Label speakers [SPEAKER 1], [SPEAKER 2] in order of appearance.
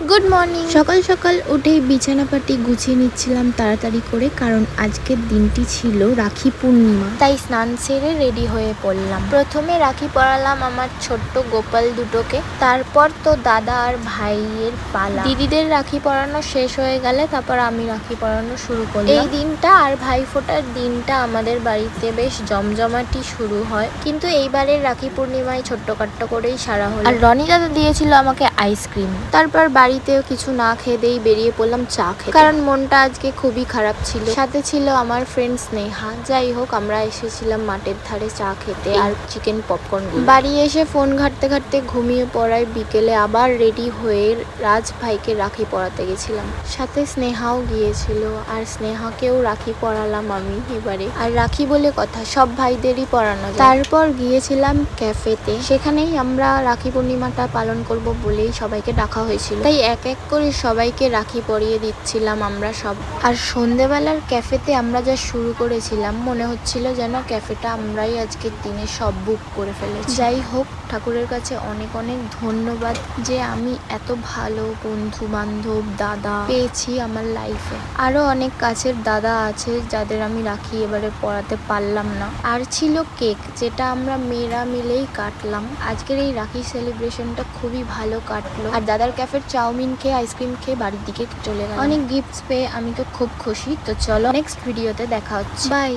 [SPEAKER 1] Good morning. সকাল সকাল উঠেই বিছানাপাটি গুছিয়ে নিচ্ছিলাম তাড়াতাড়ি করে, কারণ আজকের দিনটি ছিল রাখি পূর্ণিমা। তাই স্নান সেরে রেডি হয়ে পড়লাম। প্রথমে রাখি পরালাম আমার ছোট্ট গোপাল দুটোকে, তারপর তো দাদা আর ভাইয়ের পালা। দিদিদের রাখি পরানো শেষ হয়ে গেলে তারপর আমি রাখি পরানো শুরু করলাম। এই দিনটা আর ভাইফোঁটার দিনটা আমাদের বাড়িতে বেশ জমজমাটি শুরু হয়, কিন্তু এইবারের রাখি পূর্ণিমায় ছোট্টখাট্ট করেই সারা হলো। আর রনি দাদা দিয়েছিল আমাকে আইসক্রিম। তারপর বাড়িতেও কিছু না খেয়েই বেরিয়ে পড়লাম চা খেতে, কারণ মনটা আজকে খুবই খারাপ ছিল। সাথে ছিল আমার ফ্রেন্ড স্নেহা। যাই হোক, আমরা এসেছিলাম মাঠের ধারে চা খেতে আর চিকেন পপকর্ন। বাড়ি এসে ফোন ঘাঁটতে ঘাঁটতে ঘুমিয়ে পড়ায় বিকেলে আবার রেডি হয়ে রাজ ভাইকে রাখি পরাতে গেছিলাম। সাথে স্নেহাও গিয়েছিল, আর স্নেহাকেও রাখি পরালাম আমি এবারে। আর রাখি বলে কথা, সব ভাইদেরই পরানো যায়। তারপর গিয়েছিলাম ক্যাফেতে, সেখানেই আমরা রাখি পূর্ণিমাটা পালন করব বলেই সবাইকে ডাকা হয়েছিল, তাই এক এক করে সবাইকে রাখি পরিয়ে দিচ্ছিলাম আমরা সব। আর সন্ধেবেলার ক্যাফেতে আমরা যা শুরু করেছিলাম, মনে হচ্ছিল যেন ক্যাফেটা আমরাই আজকের দিনে সব বুক করে ফেলেছি। যাই হোক, ঠাকুরের কাছে অনেক অনেক ধন্যবাদ যে আমি এত ভালো বন্ধু বান্ধব দাদা পেয়েছি আমার লাইফে। আরো অনেক কাছের দাদা আছে যাদের আমি রাখি এবারে পরাতে পারলাম না। আর ছিল কেক, যেটা আমরা মেয়েরা মিলেই কাটলাম। আজকের এই রাখি সেলিব্রেশনটা খুবই ভালো কাটলো। আর দাদার ক্যাফের চাউমিন খেয়ে আইসক্রিম খেয়ে বাড়ির দিকে চলে গেলাম। অনেক গিফটস পেয়ে আমি তো খুব খুশি। তো চলো নেক্সট ভিডিওতে দেখা হচ্ছে, বাই।